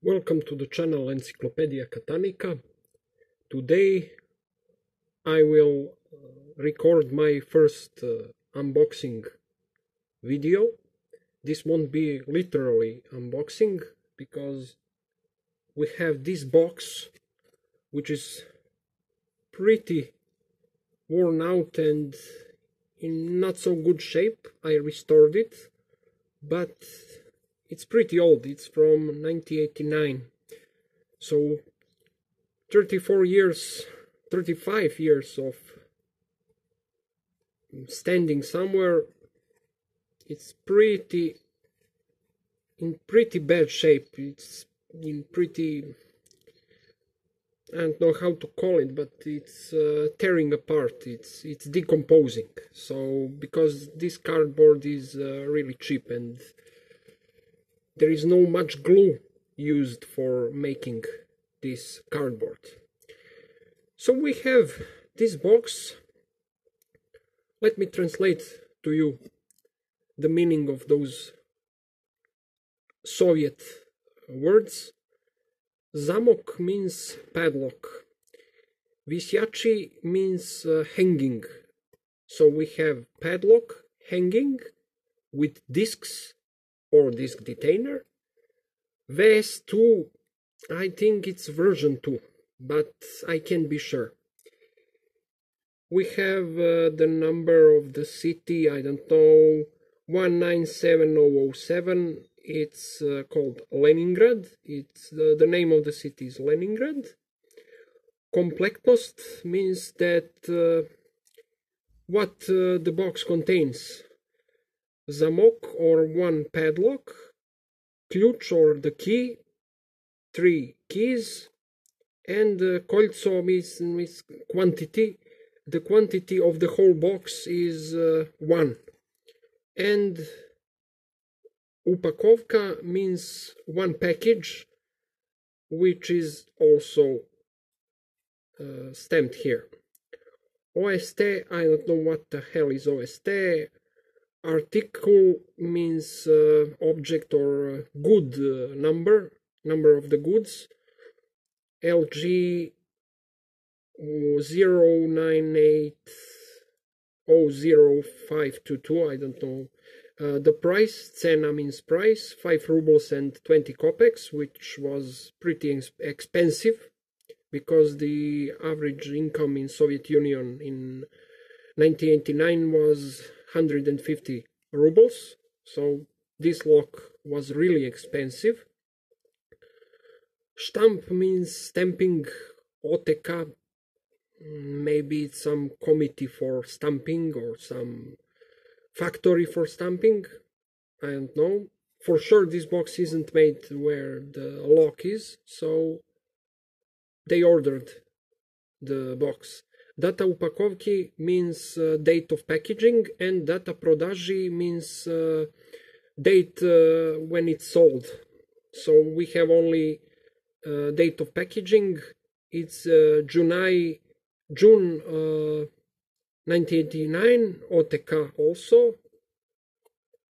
Welcome to the channel Encyclopedia Catanica. Today I will record my first unboxing video. This won't be literally unboxing because we have this box which is pretty worn out and in not so good shape. I restored it, but it's pretty old. It's from 1989. So 35 years of standing somewhere. It's in pretty bad shape. It's in pretty, I don't know how to call it, but it's tearing apart. It's decomposing. So because this cardboard is really cheap and there is no much glue used for making this cardboard. So we have this box. Let me translate to you the meaning of those Soviet words. Zamok means padlock. Visyachi means hanging. So we have padlock hanging with discs or disc detainer. VS2, I think it's version 2, but I can't be sure. We have the number of the city, I don't know, 197007. It's called Leningrad. It's the name of the city is Leningrad. Komplektnost means that what the box contains. Zamok or one padlock, ключ or the key, 3 keys, and kolco means quantity. The quantity of the whole box is 1. And upakovka means one package, which is also stamped here. OST, I don't know what the hell is OST. Article means object or good number of the goods. LG 098000522, I don't know. The price, cena means price, 5 rubles and 20 kopecks, which was pretty expensive because the average income in Soviet Union in 1989 was 150 rubles, so this lock was really expensive. Stamp means stamping. OTK, maybe it's some committee for stamping or some factory for stamping. I don't know. For sure this box isn't made where the lock is, so they ordered the box. Data upakovki means date of packaging, and data prodaji means date when it's sold. So we have only date of packaging. It's June 1989, OTK also.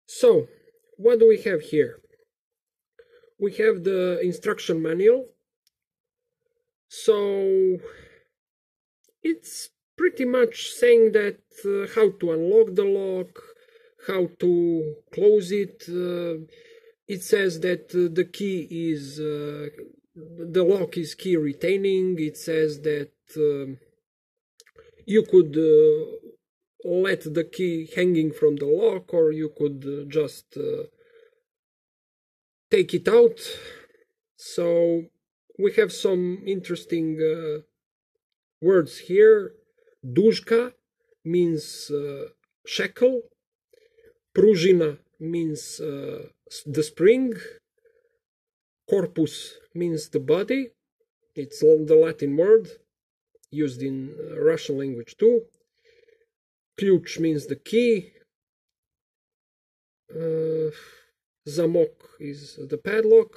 So what do we have here? We have the instruction manual. So it's pretty much saying that how to unlock the lock, how to close it. It says that the key is, the lock is key retaining. It says that you could let the key hanging from the lock, or you could just take it out. So we have some interesting words here. Dushka means shackle. Pruzhina means the spring. Corpus means the body. It's the Latin word used in Russian language too. Ключ means the key. Zamok is the padlock.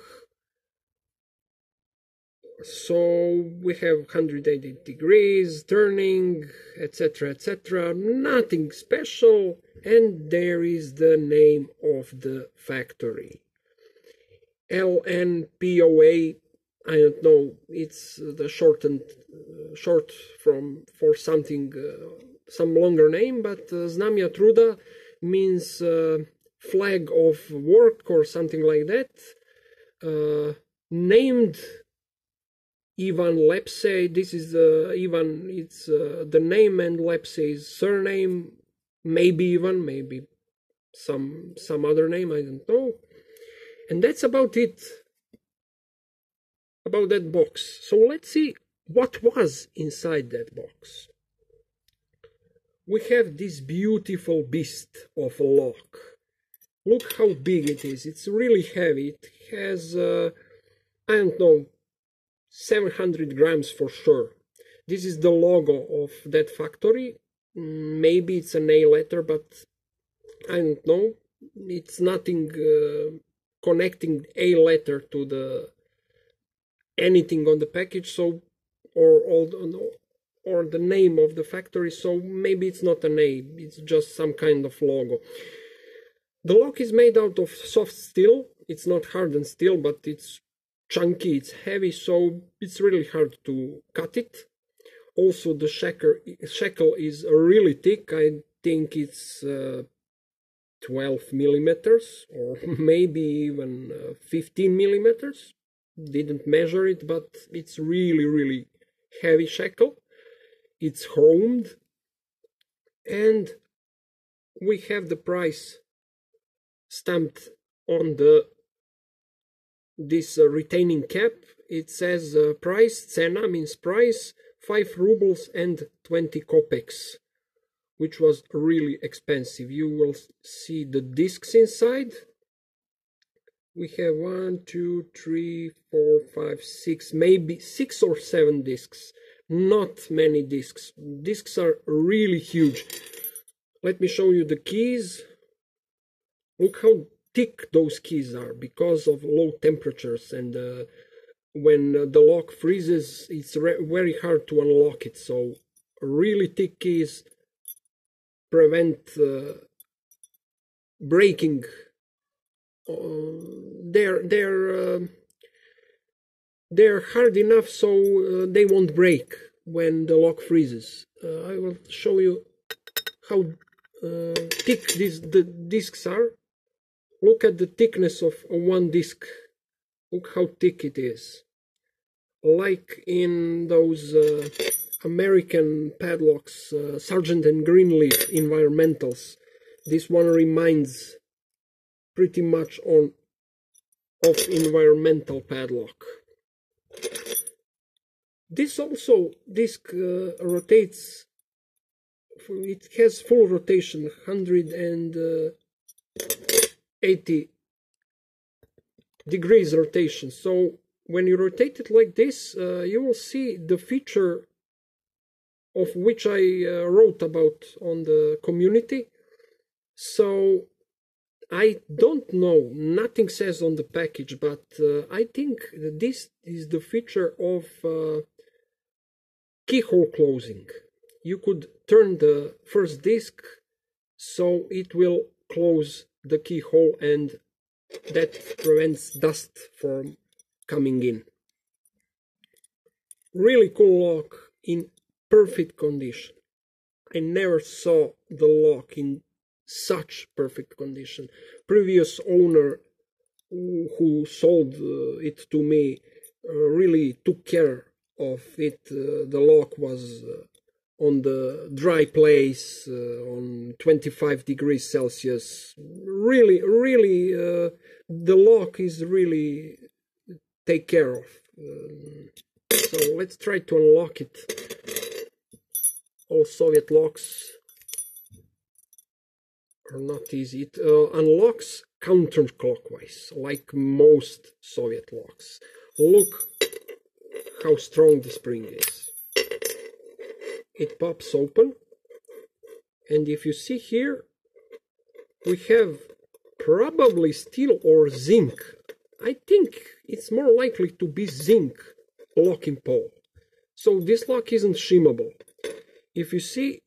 So we have 180 degrees, turning, etc., etc. Nothing special. And there is the name of the factory. LNPOA. I don't know. It's the short for something, some longer name. But Znamia Truda means flag of work or something like that. Named Ivan Lepse. This is Ivan. It's the name, and Lepse is surname. Maybe Ivan. Maybe some other name. I don't know. And that's about it. About that box. So let's see what was inside that box. We have this beautiful beast of a lock. Look how big it is. It's really heavy. It has, I don't know, 700 grams for sure. This is the logo of that factory. Maybe it's an A letter, but I don't know. It's nothing connecting A letter to the anything on the package, so or the name of the factory, so maybe it's not an A, it's just some kind of logo. The lock is made out of soft steel. It's not hardened steel, but it's chunky, it's heavy, so it's really hard to cut it. Also, the shackle is really thick. I think it's 12 millimeters or maybe even 15 millimeters. Didn't measure it, but it's really heavy shackle. It's chromed, and we have the price stamped on this retaining cap. It says price, cena means price, 5 rubles and 20 kopecks, which was really expensive. You will see the discs inside. We have 1, 2, 3, 4, 5, 6, maybe 6 or 7 discs. Not many discs. Discs are really huge. Let me show you the keys. Look how thick those keys are because of low temperatures, and when the lock freezes, it's very hard to unlock it. So really thick keys prevent breaking. They're hard enough so they won't break when the lock freezes. I will show you how thick the discs are. Look at the thickness of one disc. Look how thick it is. Like in those American padlocks, Sargent and Greenleaf environmentals. This one reminds pretty much of environmental padlock. This disc rotates. It has full rotation, 180 degrees rotation. So when you rotate it like this, you will see the feature of which I wrote about on the community. So I don't know, nothing says on the package, but I think this is the feature of keyhole closing. You could turn the first disc so it will close the keyhole, and that prevents dust from coming in. Really cool lock in perfect condition. I never saw the lock in such perfect condition. Previous owner who sold it to me really took care of it. The lock was on the dry place, on 25 degrees Celsius. Really, the lock is really take care of. So let's try to unlock it. All Soviet locks are not easy. It unlocks counterclockwise, like most Soviet locks. Look how strong the spring is. It pops open, and if you see here, we have probably steel or zinc. I think it's more likely to be zinc locking pole. So this lock isn't shimmable. If you see,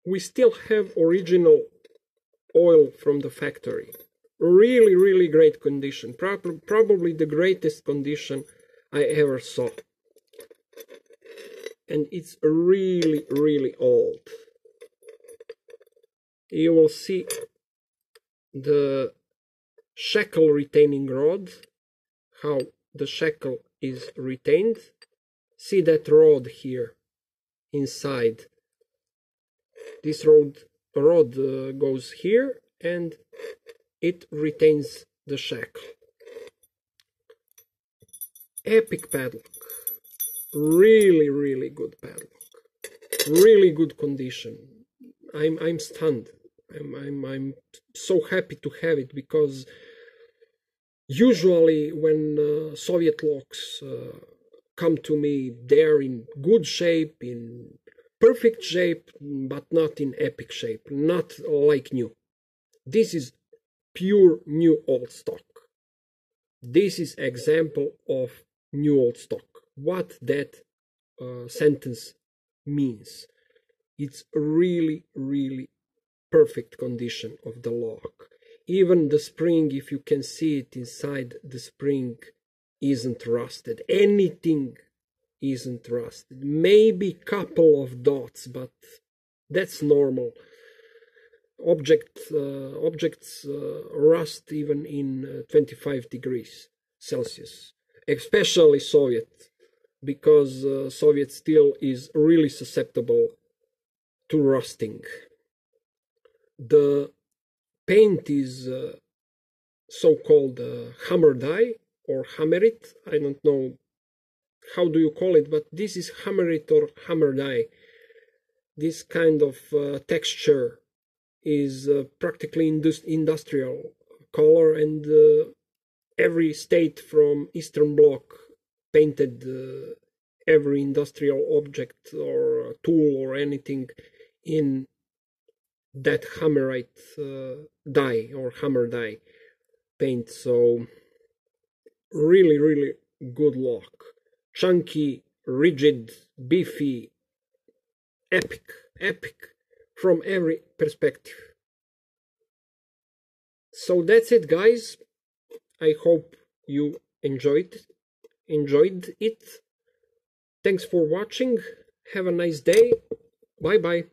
we still have original oil from the factory. Really, really great condition. Probably the greatest condition I ever saw. And it's really, really old. You will see the shackle retaining rod, how the shackle is retained. See that rod here inside. This rod goes here and it retains the shackle. Epic padlock. Really, really good padlock. Really good condition. I'm stunned. I'm so happy to have it, because usually when Soviet locks come to me, they're in good shape, in perfect shape, but not in epic shape, not like new. This is pure new old stock. This is example of new old stock. What that sentence means. It's really, really perfect condition of the lock. Even the spring, if you can see it inside, the spring isn't rusted. Anything isn't rusted. Maybe couple of dots, but that's normal. Objects rust even in 25 degrees Celsius, especially Soviet, because Soviet steel is really susceptible to rusting. The paint is so-called hammer dye or hammerit. I don't know how do you call it, but this is hammerit or hammer dye. This kind of texture is practically industrial color, and every state from Eastern Bloc painted every industrial object or tool or anything in that hammerite dye or hammer dye paint. So really, really good lock. Chunky, rigid, beefy, epic from every perspective. So that's it, guys. I hope you enjoyed it. Thanks for watching. Have a nice day. Bye bye.